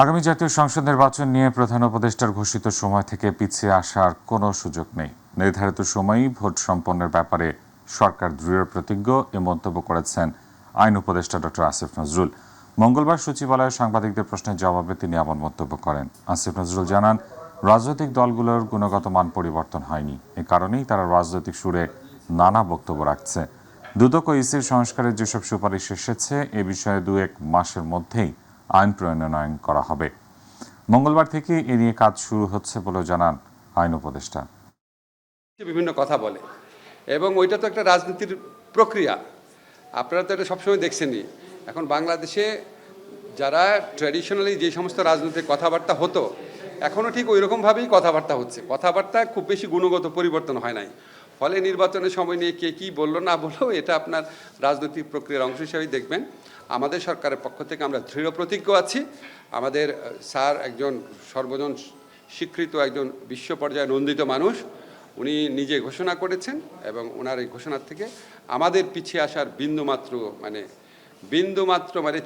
আগামী জাতীয় সংসদ নির্বাচন নিয়ে প্রধান উপদেষ্টার ঘোষিত সময় থেকে পিছিয়ে আসার কোনো সুযোগ নেই। নির্ধারিত সময়েই ভোট সম্পন্নের ব্যাপারে সরকার দৃঢ় প্রতিজ্ঞ এ মন্তব্য করেছেন আইন উপদেষ্টা ডক্টর আসিফ নজরুল। মঙ্গলবার সচিবালয়ে সাংবাদিকদের প্রশ্নের জবাবে তিনি এমন মন্তব্য করেন। আসিফ নজরুল জানান, রাজনৈতিক দলগুলোর গুণগত মান পরিবর্তন হয়নি, এ কারণেই তারা রাজনৈতিক সুরে নানা বক্তব্য রাখছে। দুদক ও ইসির সংস্কারের যেসব সুপারিশ এসেছে এ বিষয়ে 2-1 মাসের মধ্যেই আইন প্রণয়ন করা হবে। মঙ্গলবার থেকে এ নিয়ে কাজ শুরু হচ্ছে বলে জানান আইন উপদেষ্টা। বিভিন্ন কথা বলে এবং ওইটা তো একটা রাজনীতির প্রক্রিয়া, আপনারা তো এটা সবসময় দেখছেনই। এখন বাংলাদেশে যারা ট্র্যাডিশনালি যে সমস্ত রাজনৈতিক কথাবার্তা হতো, এখনও ঠিক ওই রকমভাবেই কথাবার্তা হচ্ছে। কথাবার্তা খুব বেশি গুণগত পরিবর্তন হয় নাই। ফলে নির্বাচনের সময় নিয়ে কে কী বললো না বললো, এটা আপনার রাজনৈতিক প্রক্রিয়ার অংশ হিসেবেই দেখবেন। আমাদের সরকারের পক্ষ থেকে আমরা দৃঢ় প্রতিজ্ঞ আছি। আমাদের স্যার একজন সর্বজন স্বীকৃত একজন বিশ্ব পর্যায়ে নন্দিত মানুষ, উনি নিজে ঘোষণা করেছেন এবং ওনার এই ঘোষণার থেকে আমাদের পিছিয়ে আসার বিন্দুমাত্র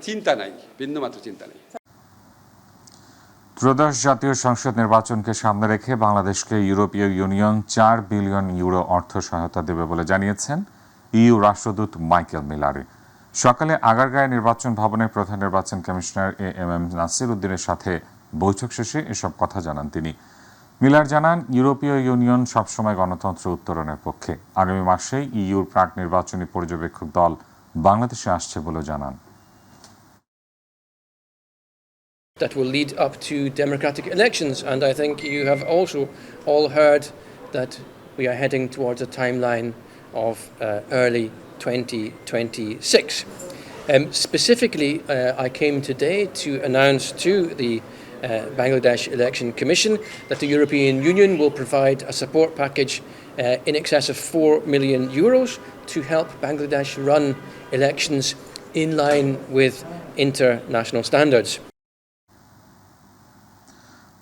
চিন্তা নাই, বিন্দুমাত্র চিন্তা নেই। ত্রয়োদশ জাতীয় সংসদ নির্বাচনকে সামনে রেখে বাংলাদেশকে ইউরোপীয় ইউনিয়ন 4 বিলিয়ন ইউরো অর্থ সহায়তা দেবে বলে জানিয়েছেন ইইউ রাষ্ট্রদূত মাইকেল মিলারে। সকালে আগারগাঁও নির্বাচন ভবনের প্রধান নির্বাচন কমিশনার এম নাসির উদ্দিনের সাথে বৈঠক শেষে এসব কথা জানান তিনি। মিলার জানান, ইউরোপীয় ইউনিয়ন সবসময় গণতন্ত্র উত্তরণের পক্ষে। আগামী মাসেই ইইউর প্রাক নির্বাচনী পর্যবেক্ষক দল বাংলাদেশে আসছে বলে জানান। That will lead up to democratic elections, and I think you have also all heard that we are heading towards a timeline of early 2026. Specifically, I came today to announce to the Bangladesh Election Commission that the European Union will provide a support package in excess of €4 million to help Bangladesh run elections in line with international standards.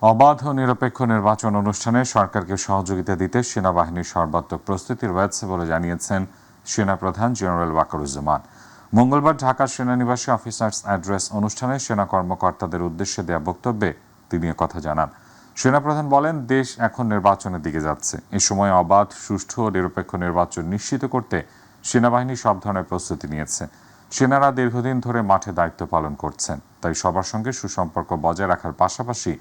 অবাধ ও নিরপেক্ষ নির্বাচন অনুষ্ঠানে সরকারকে সহযোগিতা দিতে সেনাবাহিনীর সর্বাত্মক প্রস্তুতি রয়েছে বলে জানিয়েছেন সেনাপ্রধান জেনারেল ওয়াকারুজ্জামান। মঙ্গলবার ঢাকা সেনানিবাসে অফিসার্স অ্যাড্রেস অনুষ্ঠানে সেনা কর্মকর্তাদের উদ্দেশ্যে দেয়া বক্তব্যে তিনি কথা জানান। সেনাপ্রধান বলেন, দেশ এখন নির্বাচনের দিকে যাচ্ছে। এ সময় অবাধ, সুষ্ঠু ও নিরপেক্ষ নির্বাচন নিশ্চিত করতে সেনাবাহিনী সব ধরনের প্রস্তুতি নিয়েছে। সেনারা দীর্ঘদিন ধরে মাঠে দায়িত্ব পালন করছেন, তাই সবার সঙ্গে সুসম্পর্ক বজায় রাখার পাশাপাশি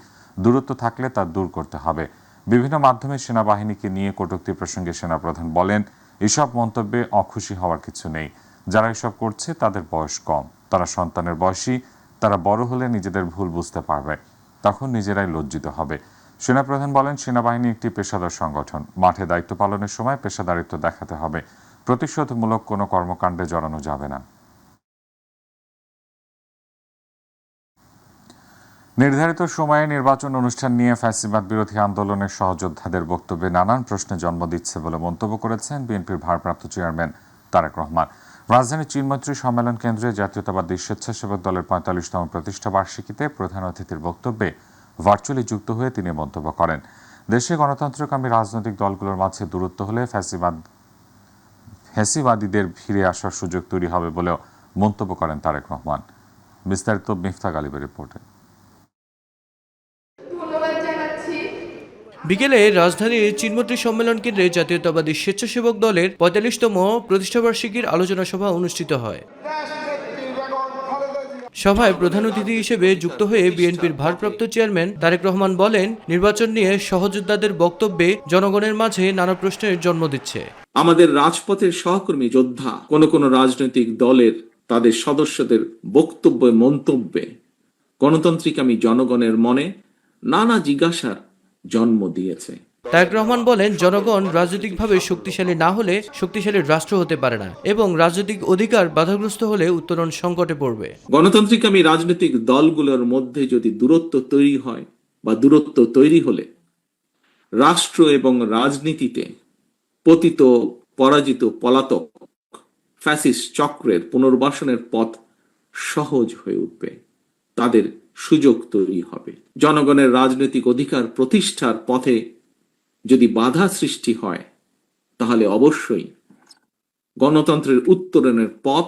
দূরত্ব থাকলে তা দূর করতে হবে। বিভিন্ন মাধ্যমে সেনাবাহিনীকে নিয়ে কটূক্তি প্রসঙ্গে সেনাপ্রধান বলেন, এসব মন্তব্যে অখুশি হওয়ার কিছু নেই। যারা এসব করছে তাদের বয়স কম, তারা সন্তানের বয়সী, তারা বড় হলে নিজেদের ভুল বুঝতে পারবে, তখন নিজেরাই লজ্জিত হবে। সেনাপ্রধান বলেন, সেনাবাহিনী একটি পেশাদার সংগঠন। মাঠে দায়িত্ব পালনের সময় পেশাদারিত্ব দেখাতে হবে। প্রতিশোধমূলক কোনো কর্মকাণ্ডে জড়ানো যাবে না। নির্ধারিত সময়ে নির্বাচন অনুষ্ঠান নিয়ে ফ্যাসিবাদ বিরোধী আন্দোলনের সহযোদ্ধাদের বক্তব্যে নানান প্রশ্নে জন্ম দিচ্ছে বলে মন্তব্য করেছেন বিএনপির ভারপ্রাপ্ত চেয়ারম্যান তারেক রহমান। রাজধানীর চিনমৈত্রী সম্মেলন কেন্দ্রে জাতীয়তাবাদী স্বেচ্ছাসেবক দলের ৪৫তম প্রতিষ্ঠা বার্ষিকীতে প্রধান অতিথির বক্তব্যে ভার্চুয়ালি যুক্ত হয়ে তিনি মন্তব্য করেন, দেশে গণতন্ত্রকামী রাজনৈতিক দলগুলোর মাঝে দূরত্ব হলে ফ্যাসিবাদীদের ফিরে আসার সুযোগ তৈরি হবে বলেও মন্তব্য করেন তারেক রহমান। বিস্তারিত মিফতা গালিবের রিপোর্টে। বিকেলে রাজধানীর চিনমৈত্রী সম্মেলন কেন্দ্রে জাতীয়তাবাদী স্বেচ্ছাসেবক দলের ৪৫তম প্রতিষ্ঠাবার্ষিকীর আলোচনা সভা অনুষ্ঠিত হয়। সভায় প্রধান অতিথি হিসেবে যুক্ত হয়ে বিএনপির ভারপ্রাপ্ত চেয়ারম্যান তারেক রহমান বলেন, নির্বাচন নিয়ে সহযোদ্ধাদের বক্তব্যে জনগণের মাঝে নানা প্রশ্নের জন্ম দিচ্ছে। আমাদের রাজপথের সহকর্মী যোদ্ধা কোন রাজনৈতিক দলের তাদের সদস্যদের বক্তব্য মন্তব্যে গণতান্ত্রিকামী জনগণের মনে নানা জিজ্ঞাসার জন্ম দিয়েছে। তারেক রহমান বলেন, জনগণ রাজনৈতিকভাবে শক্তিশালী না হলে শক্তিশালী রাষ্ট্র হতে পারে না এবং রাজনৈতিক অধিকার বাধাগ্রস্ত হলে উত্তরণ সংকটে পড়বে। গণতান্ত্রিকামী রাজনৈতিক দলগুলোর মধ্যে যদি দূরত্ব তৈরি হয় বা দূরত্ব তৈরি হলে রাষ্ট্র এবং রাজনীতিতে পতিত, পরাজিত, পলাতক ফ্যাসিস্ট চক্রের পুনর্বাসনের পথ সহজ হয়ে উঠবে, তাদের সুযোগ তৈরি হবে। জনগণের রাজনৈতিক অধিকার প্রতিষ্ঠার পথে যদি বাধা সৃষ্টি হয় তাহলে অবশ্যই গণতন্ত্রের উত্তরণের পথ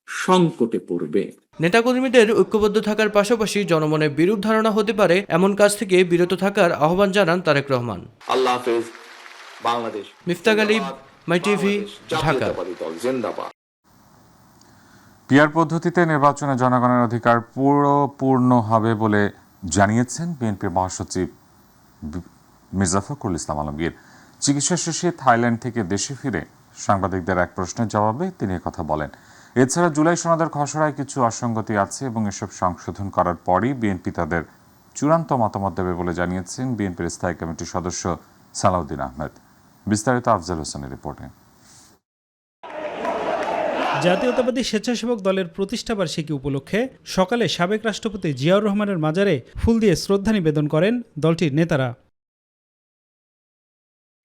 সংকটে পড়বে। নেতাকর্মীদের ঐক্যবদ্ধ থাকার পাশাপাশি জনমনে বিরূপ ধারণা হতে পারে এমন কাজ থেকে বিরত থাকার আহ্বান জানান তারেক রহমান। আল্লাহ হাফেজ। বাংলাদেশ। মিফতাহ গালিব, মাই টিভি, ঢাকা। পিআর পদ্ধতিতে নির্বাচনে জনগণের অধিকার পূর্ণ হবে বলে জানিয়েছেন বিএনপির মহাসচিব মির্জা ফখরুল ইসলাম আলমগীর। চিকিৎসা শেষে থাইল্যান্ড থেকে দেশে ফিরে সাংবাদিকদের এক প্রশ্নের জবাবে তিনি কথা বলেন। এছাড়া জুলাই সনদের খসড়ায় কিছু অসঙ্গতি আছে এবং এসব সংশোধন করার পরই বিএনপি তাদের চূড়ান্ত মতামত দেবে বলে জানিয়েছেন বিএনপির স্থায়ী কমিটির সদস্য সালাউদ্দিন আহমেদ। বিস্তারিত আফজাল হোসেনের রিপোর্টে। জাতীয়তাবাদী স্বেচ্ছাসেবক দলের প্রতিষ্ঠাবার্ষিকী উপলক্ষে সকালে সাবেক রাষ্ট্রপতি জিয়াউর রহমানের মাজারে ফুল দিয়ে শ্রদ্ধা নিবেদন করেন দলটির নেতারা।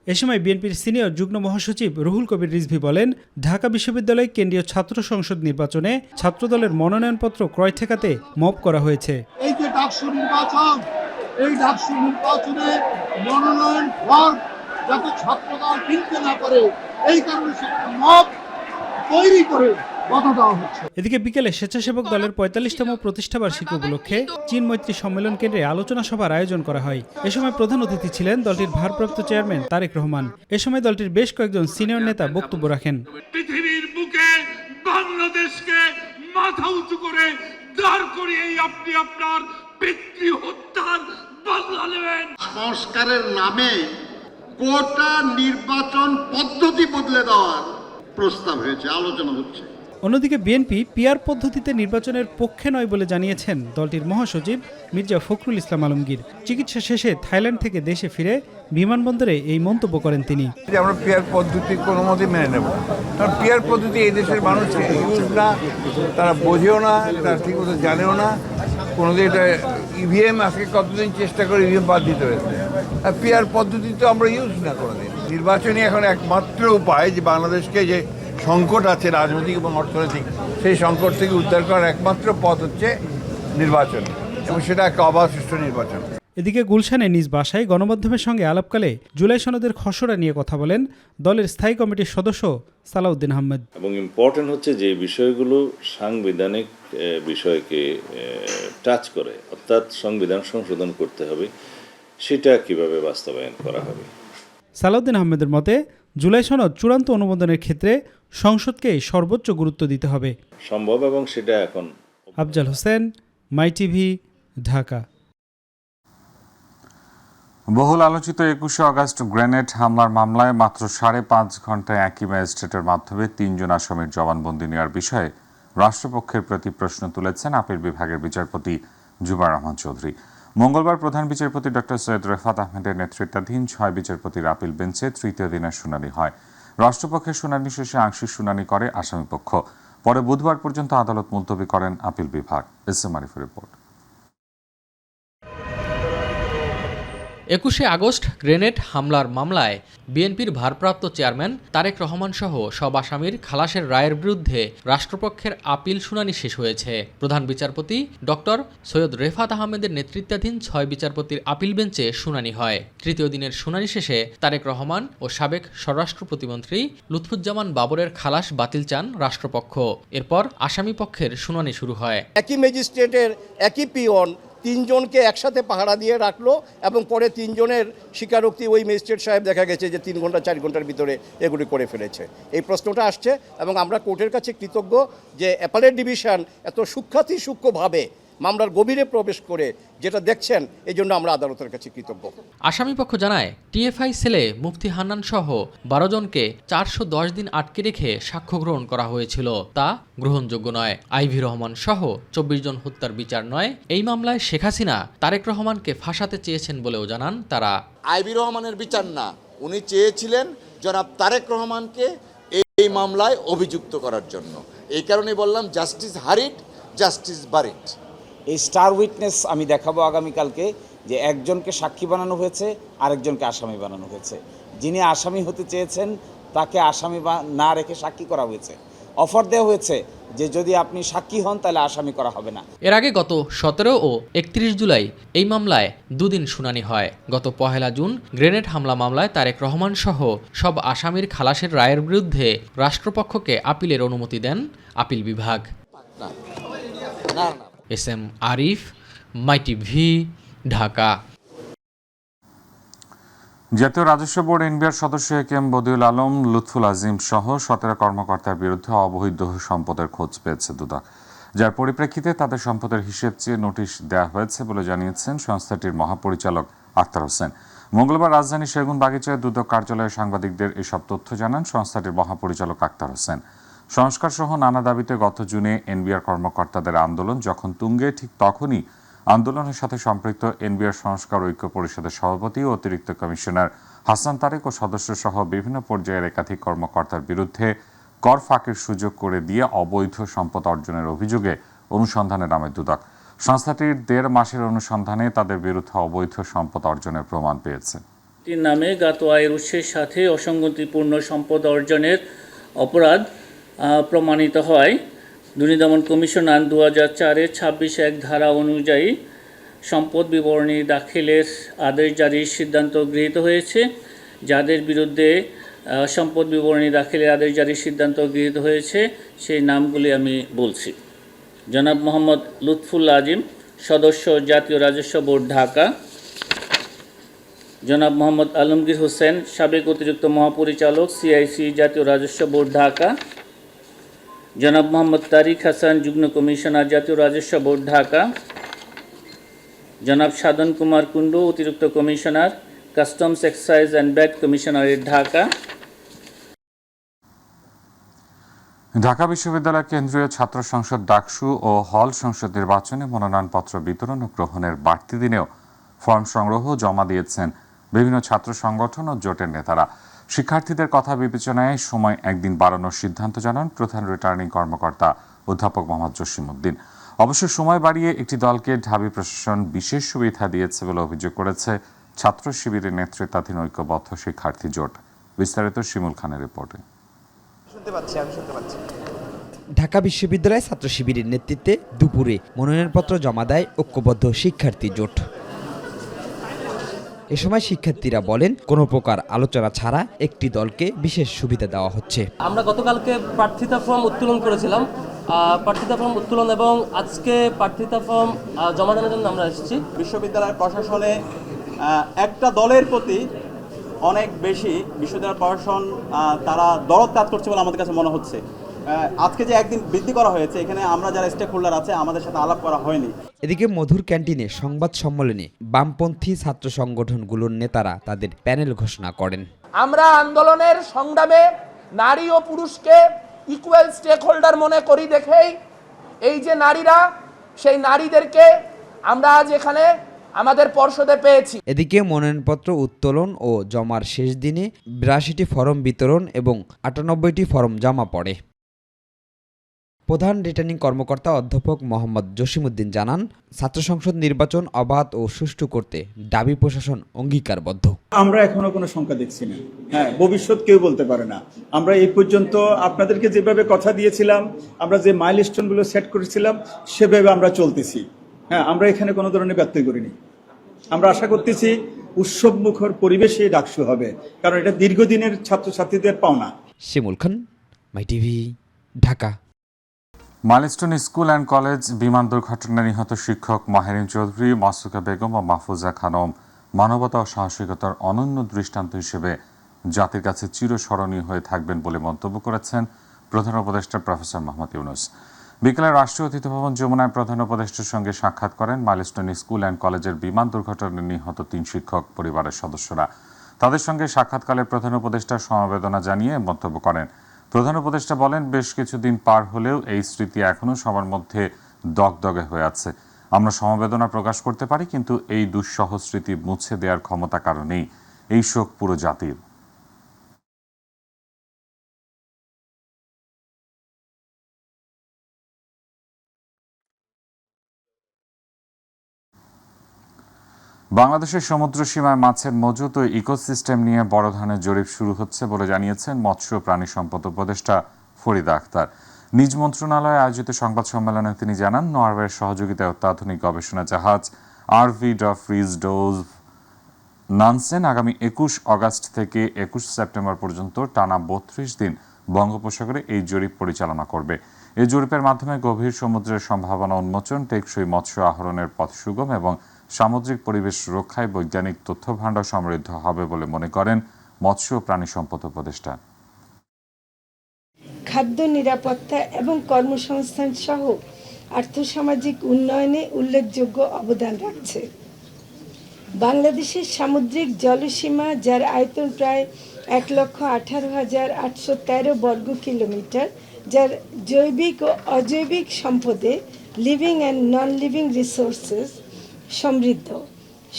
এ সময় বিএনপির সিনিয়র যুগ্ম মহাসচিব রুহুল কবির রিজভী বলেন, ঢাকা বিশ্ববিদ্যালয় কেন্দ্রীয় ছাত্র সংসদ নির্বাচনে ছাত্রদলের মনোনয়নপত্র ক্রয় ঠেকাতে মব করা হয়েছে। এই যে ডাকসু নির্বাচন, এই ডাকসু নির্বাচনে মনোনয়ন ফর্ম যাতে ছাত্রদল কিনতে না পারে, এই কারণে সেটা মব তৈরি করে বাধা দেওয়া হচ্ছে। এদিকে বিকেলে স্বেচ্ছাসেবক দলের ৪৫তম প্রতিষ্ঠাবার্ষিকী উপলক্ষে চীন মৈত্রী সম্মেলন কেন্দ্রে আলোচনা সভার আয়োজন করা হয়। এ সময় প্রধান অতিথি ছিলেন দলটির ভারপ্রাপ্ত চেয়ারম্যান তারেক রহমান। এ সময় দলটির বেশ কয়েকজন সিনিয়র নেতা বক্তব্য রাখেন। পৃথিবীর বুকে বাংলাদেশকে মাথা উঁচু করে দাঁড় করিয়ে আপনি আপনার পিতৃ হত্যার বদলা নেবেন। সংস্কারের নামে গোটা নির্বাচন পদ্ধতি বদলে দেওয়ার প্রস্তাব হয়েছে, আলোচনা হচ্ছে। অন্যদিকে বিএনপি পিআর পদ্ধতিতে নির্বাচনের পক্ষে নয় বলে জানিয়েছেন দলটির মহাসচিব মির্জা ফখরুল ইসলাম আলমগীর। চিকিৎসা শেষে থাইল্যান্ড থেকে দেশে ফিরে বিমানবন্দরে এই মন্তব্য করেন তিনি। আমরা পিআর পদ্ধতি কোনো মতে মেনে নেব, কারণ পিআর পদ্ধতি এই দেশের মানুষ ইউজ না, তারা বোঝেও না, তারা ঠিক মতো জানেও না। কোনোদিন এটা ইভিএম আজকে কতদিন চেষ্টা করে ইভিএম বাদ দিতে হয়েছে, আর পিআর পদ্ধতি তো আমরা ইউজ না কোনোদিন। নির্বাচনই এখন একমাত্র উপায় যে বাংলাদেশকে যে সংকট আছে রাজনৈতিক এবং অর্থনৈতিক, সেই সংকট থেকে উদ্ধার করার একমাত্র পথ হচ্ছে নির্বাচন, এবং সেটা একটা অবাধ সুষ্ঠু নির্বাচন। এদিকে গুলশানে নিজ বাসায় গণমাধ্যমের সঙ্গে আলাপকালে জুলাই সনদের খসড়া নিয়ে কথা বলেন দলের স্থায়ী কমিটির সদস্য সালাউদ্দিন আহমেদ। এবং ইম্পর্টেন্ট হচ্ছে যে বিষয়গুলো সাংবিধানিক বিষয়কে টাচ করে, অর্থাৎ সংবিধান সংশোধন করতে হবে, সেটা কিভাবে বাস্তবায়ন করা হবে। সালাউদ্দিন আহমেদের মতে জুলাই সনদ চূড়ান্ত অনুমোদনের ক্ষেত্রে সংসদকে সর্বোচ্চ গুরুত্ব দিতে হবে সম্ভব, এবং সেটা এখন। আফজাল হোসেন, মাই টিভি, ঢাকা। বহুল আলোচিত ২১শে আগস্ট গ্রেনেড হামলার মামলায় মাত্র ৫.৫ ঘন্টায় একই ম্যাজিস্ট্রেটের মাধ্যমে ৩ জন আসামির জবানবন্দি নেওয়ার বিষয়ে রাষ্ট্রপক্ষের প্রতি প্রশ্ন তুলেছেন আপিল বিভাগের বিচারপতি জুবার রহমান চৌধুরী। মঙ্গলবার প্রধান বিচারপতি ডক্টর সৈয়দ রেফাত আহমেদের নেতৃত্বাধীন ৬ বিচারপতির আপিল বেঞ্চে তৃতীয় দিনের শুনানি হয়। রাষ্ট্রপক্ষের শুনানি শেষে আংশিক শুনানি করে আসামিপক্ষ। পরে বুধবার পর্যন্ত আদালত মুলতবি করেন আপিল বিভাগ। এস.এম. আরিফের রিপোর্ট। ২১শে আগস্ট গ্রেনেড হামলার মামলায় বিএনপির ভারপ্রাপ্ত চেয়ারম্যান তারেক রহমান সহ সব আসামির খালাসের রায়ের বিরুদ্ধে রাষ্ট্রপক্ষের আপিল শুনানি শেষ হয়েছে। প্রধান বিচারপতি ডক্টর সৈয়দ রেফাত আহমেদের নেতৃত্বাধীন ৬ বিচারপতির আপিল বেঞ্চে শুনানি হয়। তৃতীয় দিনের শুনানি শেষে তারেক রহমান ও সাবেক স্বরাষ্ট্র প্রতিমন্ত্রী লুৎফুজ্জামান বাবরের খালাস বাতিল চান রাষ্ট্রপক্ষ। এরপর আসামি পক্ষের শুনানি শুরু হয়। একই ম্যাজিস্ট্রেটের একই পিয়ন ৩ জনকে একসাথে পাহারা দিয়ে রাখলো, এবং পরে ৩ জনের স্বীকারোক্তি ওই ম্যাজিস্ট্রেট সাহেব দেখা গেছে যে ৩ ঘন্টা ৪ ঘন্টার ভিতরে এগুলি করে ফেলেছে। এই প্রশ্নটা আসছে, এবং আমরা কোর্টের কাছে কৃতজ্ঞ যে অ্যাপেলেট ডিভিশন এত সূক্ষ্মভাবে মামলার গভীরে প্রবেশ করে যেটা দেখছেন, এই জন্য আমরা আদালতের কাছে কৃতজ্ঞ। আসামিপক্ষ জানায়, টিএফআই সেলে মুফতি হান্নান সহ ১২ জনকে ৪১০ দিন আটকে রেখে সাক্ষ্য গ্রহণ করা হয়েছিল, তা গ্রহণযোগ্য নয়। আইভি রহমান সহ ২৪ জন হত্যার বিচার নয়। এই মামলায় শেখ হাসিনা তারেক রহমানকে ফাঁসাতে চেয়েছেন বলেও জানান তারা। আইভি রহমানের বিচার না, উনি চেয়েছিলেন জনাব তারেক রহমানকে এই মামলায় অভিযুক্ত করার জন্য। এই কারণে বললাম জাস্টিস হারিড, জাস্টিস বারিড। এই স্টার উইটনেস আমি দেখাবো আগামীকালকে, যে একজনকে সাক্ষী বানানো হয়েছে, আরেকজনকে আসামি বানানো হয়েছে। যিনি আসামি হতে চেয়েছেন তাকে আসামি না রেখে সাক্ষী করা হয়েছে, অফার দেওয়া হয়েছে যে যদি আপনি সাক্ষী হন তাহলে আসামি করা হবে না। এর আগে গত 17 ও 31 জুলাই এই মামলায় দুদিন শুনানি হয়। গত 1 জুন গ্রেনেড হামলা মামলায় তারেক রহমান সহ সব আসামির খালাসের রায়ের বিরুদ্ধে রাষ্ট্রপক্ষকে আপিলের অনুমতি দেন আপিল বিভাগ। SM Arif, MyTV, Dhaka. জাতীয় রাজস্ব বোর্ড এনবিআর সদস্য কেএম বদিউল আলম, লুৎফুল আজিম সহ 17 কর্মকর্তার বিরুদ্ধে অবৈধ সম্পদের খোঁজ পেয়েছে দুদক, যার পরিপ্রেক্ষিতে তাদের সম্পদের হিসেব চেয়ে নোটিশ দেওয়া হয়েছে বলে জানিয়েছেন সংস্থাটির মহাপরিচালক আক্তার হোসেন। মঙ্গলবার রাজধানীর সেগুনবাগিচায় দুদক কার্যালয়ে সাংবাদিকদের এসব তথ্য জানান সংস্থাটির মহাপরিচালক আক্তার হোসেন। সংস্কার সহ নানা দাবিতে গত জুনে এনবিআর কর্মকর্তাদের আন্দোলন যখন তুঙ্গে, ঠিক তখনই আন্দোলনের সাথে সম্পৃক্ত এনবিআর সংস্কার ঐক্য পরিষদের সভাপতি ও অতিরিক্ত কমিশনার হাসান তারেক ও সদস্যসহ বিভিন্ন পর্যায়ের একাধিক কর্মকর্তার বিরুদ্ধে কর ফাঁকির সুযোগ করে দিয়ে অবৈধ সম্পদ অর্জনের অভিযোগে অনুসন্ধানে নামে দুদক। সংস্থাটির 1.5 মাসের অনুসন্ধানে তাদের বিরুদ্ধে অবৈধ সম্পদ অর্জনের প্রমাণ পেয়েছে। নামে জ্ঞাত আয়ের উৎসের সাথে অসঙ্গতিপূর্ণ সম্পদ অর্জনের অপরাধ প্রমাণিত হয়। দুর্নীতি দমন কমিশন আইন 2004-এর 26(1) ধারা অনুযায়ী সম্পদ বিবরণী দাখিলের আদেশ জারির সিদ্ধান্ত গৃহীত হয়েছে। যাদের বিরুদ্ধে সম্পদ বিবরণী দাখিলের আদেশ জারির সিদ্ধান্ত গৃহীত হয়েছে সেই নামগুলি আমি বলছি। জনাব মোহাম্মদ লুৎফুল আজিম, সদস্য জাতীয় রাজস্ব বোর্ড, ঢাকা। জনাব মোহাম্মদ আলমগীর হোসেন, সাবেক অতিরিক্ত মহাপরিচালক, CIC জাতীয় রাজস্ব বোর্ড, ঢাকা। জনাব মোহাম্মদ তারিক হাসান, যুগ্ম কমিশনার, জাতীয় রাজস্ব বোর্ড, ঢাকা। জনাব সাধন কুমার কুণ্ডু, অতিরিক্ত commissioner, customs, excise and VAT commissionerate, Dhaka. Dhaka বিশ্ববিদ্যালয় কেন্দ্রীয় ছাত্র সংসদ ডাকসু ও হল সংসদ নির্বাচনে মনোনয়নপত্র বিতরণ ও গ্রহণের বাড়তি দিনেও ফর্ম সংগ্রহ জমা দিয়েছেন বিভিন্ন ছাত্র সংগঠন ও জোটের নেতারা। শিক্ষার্থীদের কথা বিবেচনায় সময় একদিন বাড়ানোর সিদ্ধান্ত জানান প্রধান রিটার্নিং কর্মকর্তা অধ্যাপক মোহাম্মদ জসিমউদ্দিন। অবশ্য সময় বাড়িয়ে একটি দলকে ঢাবি প্রশাসন বিশেষ সুবিধা দিয়েছে বলে অভিযোগ করেছে ছাত্র শিবিরের নেতৃত্বাধীন ঐক্যবদ্ধ শিক্ষার্থী জোট। বিস্তারিত শিমুল খানের রিপোর্টে। ঢাকা বিশ্ববিদ্যালয় ছাত্র শিবিরের নেতৃত্বে দুপুরে মনোনয়নপত্র জমা দেয় ঐক্যবদ্ধ শিক্ষার্থী জোট। এ সময় শিক্ষার্থীরা বলেন, কোনো প্রকার আলোচনা ছাড়া একটি দলকে বিশেষ সুবিধা দেওয়া হচ্ছে। আমরা গতকালকে প্রার্থিতা ফর্ম উত্তোলন করেছিলাম, প্রার্থিতা ফর্ম উত্তোলন এবং আজকে প্রার্থিতা ফর্ম জমা দেওয়ার জন্য আমরা এসেছি। বিশ্ববিদ্যালয় প্রশাসনে একটা দলের প্রতি অনেক বেশি বিশ্ববিদ্যালয় প্রশাসন তারা দরদ কাজ করছে বলে আমাদের কাছে মনে হচ্ছে। আজকে যে একদিন বৃদ্ধি করা হয়েছে, এখানে আমরা যারা স্টেক হোল্ডার আছে আমাদের সাথে আলাপ করা হয়নি। এদিকে মধুর ক্যান্টিনে সংবাদ সম্মেলনে বামপন্থী ছাত্র সংগঠনগুলোর নেতারা তাদের প্যানেল ঘোষণা করেন। আমরা আন্দোলনের সংগ্রামে নারী ও পুরুষকে ইকুয়াল স্টেক হোল্ডার মনে করি দেখেই এই যে নারীরা, সেই নারীদেরকে আমরা আজ এখানে আমাদের পর্ষদে পেয়েছি। এদিকে মনোনয়নপত্র উত্তোলন ও জমার শেষ দিনে 82টি ফরম বিতরণ এবং 98টি ফরম জমা পড়ে। প্রধান রিটার্নিং কর্মকর্তা অধ্যাপক মোহাম্মদ জসিমউদ্দিন জানান, ছাত্র সংসদ নির্বাচন অবাধ ও সুষ্ঠু করতে ঢাবি প্রশাসন অঙ্গীকারবদ্ধ। আমরা এখনো কোনো সংখ্যা দেখছি না। হ্যাঁ, ভবিষ্যৎ কেউ বলতে পারে না। আমরা এই পর্যন্ত আপনাদেরকে যেভাবে কথা দিয়েছিলাম, আমরা যে মাইলস্টোনগুলো সেট করেছিলাম সেভাবে আমরা চলতেছি। হ্যাঁ, আমরা এখানে কোনো ধরনের ব্যত্যয় করিনি। আমরা আশা করতেছি উৎসব মুখর পরিবেশে ডাকসু হবে, কারণ এটা দীর্ঘদিনের ছাত্রছাত্রীদের পাওনা। Shimul Khan, My TV, Dhaka. Milestone School and College বিমান দুর্ঘটনায় নিহত শিক্ষক মাহেরিন চৌধুরী, মাসুকা বেগম ও মাহফুজা খানম মানবতা ও সাহসিকতার অনন্য দৃষ্টান্ত হিসেবে জাতির কাছে চিরস্মরণীয় হয়ে থাকবেন বলে মন্তব্য করেছেন প্রধান উপদেষ্টা প্রফেসর মোহাম্মদ ইউনূস। বিকেলে রাষ্ট্রীয় অতিথি ভবন যমুনায় প্রধান উপদেষ্টার সঙ্গে সাক্ষাৎ করেন মাইলস্টোন স্কুল অ্যান্ড কলেজের বিমান দুর্ঘটনায় নিহত 3 শিক্ষক পরিবারের সদস্যরা। তাদের সঙ্গে সাক্ষাৎকালে প্রধান উপদেষ্টা সমবেদনা জানিয়ে মন্তব্য করেন। প্রধান উপদেষ্টা বলেন, বেশ কিছুদিন পার হলেও এই স্মৃতি এখনও সবার মধ্যে দগদগে হয়ে আছে। আমরা সমবেদনা প্রকাশ করতে পারি, কিন্তু এই দুঃসহ স্মৃতি মুছে দেওয়ার ক্ষমতা কারো নেই। এই শোক পুরো জাতির। বাংলাদেশের সমুদ্র সীমায় মাছের মজুত ও ইকোসিস্টেম নিয়ে বড় ধরনের জরিপ শুরু হচ্ছে বলে জানিয়েছেন মৎস্য প্রাণী সম্পদ উপদেষ্টা ফরিদা আক্তার। নিজ মন্ত্রণালয়ে আয়োজিত সংবাদ সম্মেলনে তিনি জানান, নরওয়ের সহযোগিতায় অত্যাধুনিক গবেষণা জাহাজ আরভি ডা ফ্রিজ ডোজ নানসেন আগামী 21 অগাস্ট থেকে 21 সেপ্টেম্বর পর্যন্ত টানা 32 দিন বঙ্গোপসাগরে এই জরিপ পরিচালনা করবে। এই জরিপের মাধ্যমে গভীর সমুদ্রের সম্ভাবনা উন্মোচন, টেকসই মৎস্য আহরণের পথ সুগম এবং সামুদ্রিক পরিবেশ রক্ষায় বৈজ্ঞানিক তথ্যভাণ্ডার সমৃদ্ধ হবে বলে মনে করেন মৎস্য ও প্রাণী সম্পদ উপদেষ্টা। খাদ্য নিরাপত্তা এবং কর্মসংস্থান সহ আর্থসামাজিক উন্নয়নে উল্লেখযোগ্য অবদান রাখছে। বাংলাদেশের সামুদ্রিক জলসীমা, যার আয়তন প্রায় 1,18,813 বর্গ কিলোমিটার, যার জৈবিক ও অজৈবিক সম্পদে living and non living resources সমৃদ্ধ।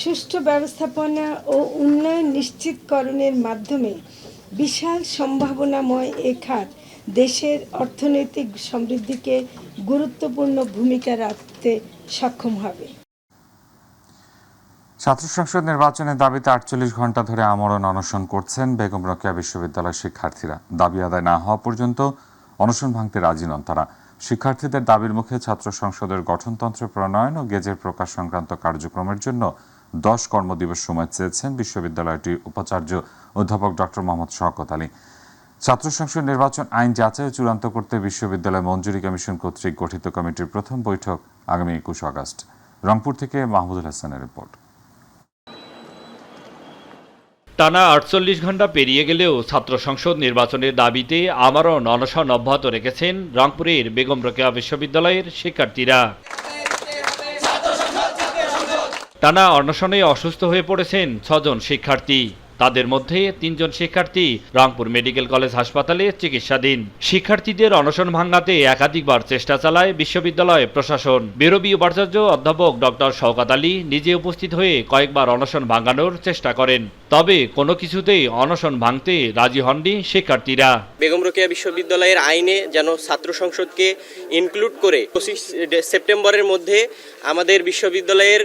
সুষ্ঠু ব্যবস্থাপনা ও উন্নয়ন নিশ্চিতকরণের মাধ্যমে বিশাল সম্ভাবনাময় এ খাত দেশের অর্থনৈতিক সমৃদ্ধিকে গুরুত্বপূর্ণ ভূমিকা রাখতে সক্ষম হবে। ছাত্র সংসদ নির্বাচনের দাবিতে 48 ঘন্টা ধরে আমরণ অনশন করছেন বেগম রোকেয়া বিশ্ববিদ্যালয়ের শিক্ষার্থীরা। দাবি আদায় না হওয়া পর্যন্ত অনশন ভাঙতে রাজি নন তারা। শিক্ষার্থীদের দাবির মুখে ছাত্র সংসদের গঠনতন্ত্র প্রণয়ন ও গেজেট প্রকাশ সংক্রান্ত কার্যক্রমের জন্য 10 কর্মদিবস সময় চেয়েছেন বিশ্ববিদ্যালয়টির উপাচার্য অধ্যাপক ডক্টর মোহাম্মদ শওকত আলী। ছাত্র সংসদ নির্বাচন আইন যাচাই ও চূড়ান্ত করতে বিশ্ববিদ্যালয় মঞ্জুরি কমিশন কর্তৃক গঠিত কমিটির প্রথম বৈঠক আগামী 21 আগস্ট। রংপুর থেকে মাহমুদুল হাসানের রিপোর্ট। টানা 48 ঘন্টা পেরিয়ে গেলেও ছাত্র সংসদ নির্বাচনের দাবিতে আমরণ অনশন অব্যাহত রেখেছেন রংপুরের বেগম রোকেয়া বিশ্ববিদ্যালয়ের শিক্ষার্থীরা। টানা অনশনে অসুস্থ হয়ে পড়েছেন 6 জন শিক্ষার্থী। তাদের মধ্যে 3 জন শিক্ষার্থী রংপুর মেডিকেল কলেজ হাসপাতালে চিকিৎসাধীন। শিক্ষার্থীদের অনশন ভাঙাতে একাধিকবার চেষ্টা চালায় বিশ্ববিদ্যালয় প্রশাসন। বিরোধী উপাচার্য অধ্যাপক ডক্টর শওকত আলী নিজে উপস্থিত হয়ে কয়েকবার অনশন ভাঙানোর চেষ্টা করেন, তবে কোনো কিছুতেই অনশন ভাঙতে রাজি হননি শিক্ষার্থীরা। বেগম রোকেয়া বিশ্ববিদ্যালয়ের আইনে যেন ছাত্র সংসদকে ইনক্লুড করে 25 সেপ্টেম্বরের মধ্যে আমাদের বিশ্ববিদ্যালয়ের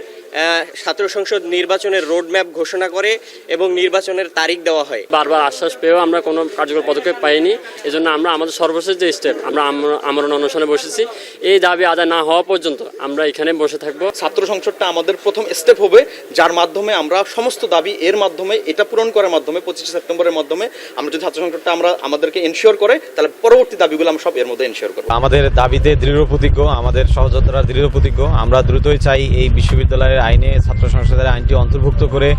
ছাত্র সংসদ নির্বাচনের রোডম্যাপ ঘোষণা করে এবং নির্বাচনের তারিখ দেওয়া হয়। বারবার আশ্বাস পেয়েও আমরা কোনো কার্যকর পদক্ষেপ পাইনি। এজন্য আমরা আমাদের সর্বশেষ যে স্টেপ আমরা আমরণ অনশনে বসেছি। এই দাবি আদায় না হওয়া পর্যন্ত আমরা এখানে বসে থাকব। ছাত্র সংসদটা আমাদের প্রথম স্টেপ হবে, যার মাধ্যমে আমরা সমস্ত দাবি এর মাধ্যমে এটা পূরণ করার মাধ্যমে 25 সেপ্টেম্বরের মাধ্যমে আমরা যদি ছাত্র সংসদটা আমাদেরকে এনশিওর করে, তাহলে পরবর্তী দাবিগুলো আমরা সব এর মধ্যে এনশিওর করব। আমাদের দাবিতে দৃঢ় প্রতিজ্ঞ, আমাদের সহযোদ্ধারা দৃঢ় প্রতিজ্ঞ। আমরা দ্রুতই চাই এই বিশ্ববিদ্যালয়ের আইনে ছাত্র সংসদের আইনটি অন্তর্ভুক্ত করে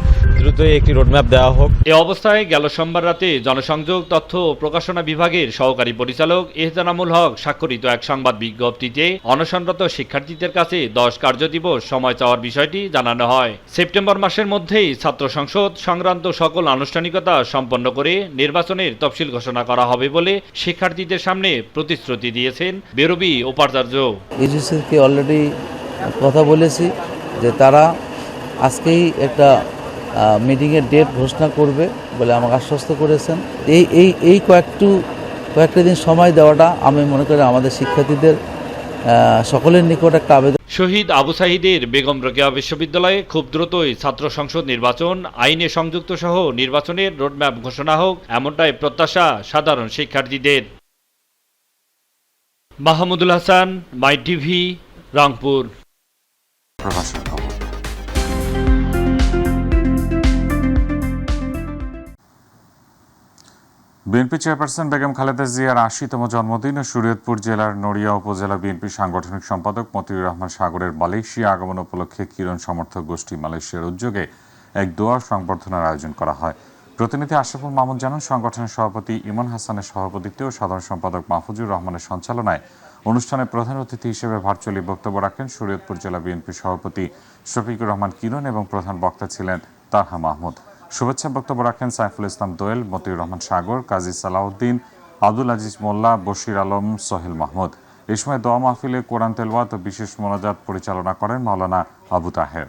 দ্রুতই একটি রোডম্যাপ দেওয়া হোক। এ অবস্থায় গেল সোমবার রাতে জনসংযোগ, তথ্য ও প্রকাশনা বিভাগের সহকারী পরিচালক এহসানুল হক স্বাক্ষরিত এক সংবাদ বিজ্ঞপ্তিতে অনশনরত শিক্ষার্থীদের কাছে 10 কার্যদিবস সময় চাওয়ার বিষয়টি জানানো হয়। সেপ্টেম্বর মাসের মধ্যেই ছাত্র সংসদ সংক্রান্ত সকল আনুষ্ঠানিকতা সম্পন্ন করে নির্বাচনের তফসিল ঘোষণা করা হবে বলে শিক্ষার্থীদের সামনে প্রতিশ্রুতি দিয়েছেন বিরোধী উপাচার্য। ইউজিসিকে অলরেডি কথা বলেছি যে তারা আজকেই একটা মিটিংয়ের ডেট ঘোষণা করবে বলে আমাকে আশ্বস্ত করেছেন। এই কয়েকটা দিন সময় দেওয়াটা আমি মনে করি আমাদের শিক্ষার্থীদের সকলের নিকট একটা আবেদন। শহীদ আবু সাঈদের বেগম রোকেয়া বিশ্ববিদ্যালয়ে খুব দ্রুতই ছাত্র সংসদ নির্বাচন আইনে সংযুক্ত সহ নির্বাচনের রোডম্যাপ ঘোষণা হোক, এমনটাই প্রত্যাশা সাধারণ শিক্ষার্থীদের। Mahmudul Hasan, My TV, Rangpur. BNP chairperson Begum Khaleda জিয়ার 80তম জন্মদিন ও শরীয়তপুর জেলার নড়িয়া উপজেলা বিএনপি সাংগঠনিক সম্পাদক মতিউর রহমান সাগরের মালয়েশিয়া আগমন উপলক্ষে কিরণ সমর্থক গোষ্ঠী মালয়েশিয়ার উদ্যোগে এক দোয়া সংবর্ধনার আয়োজন করা হয়। প্রতিনিধি আশরাফুল মাহমুদ জানান, সংগঠনের সভাপতি ইমন হাসানের সভাপতিত্বে ও সাধারণ সম্পাদক মাহফুজুর রহমানের সঞ্চালনায় অনুষ্ঠানে প্রধান অতিথি হিসেবে ভার্চুয়ালি বক্তব্য রাখেন শরীয়তপুর জেলা বিএনপি সভাপতি শফিকুর রহমান কিরণ এবং প্রধান বক্তা ছিলেন তাহা মাহমুদ। শুভেচ্ছা বক্তব্য রাখেন সাইফুল ইসলাম দোয়েল, মতিউর রহমান সাগর, কাজী সালাউদ্দিন, আব্দুল আজিজ মোল্লা, বশির আলম, সোহেল মাহমুদ। এই সময় দোয়া মাহফিলে কোরআন তেলাওয়াত ও বিশেষ মোনাজাত পরিচালনা করেন মাওলানা আবু তাহের।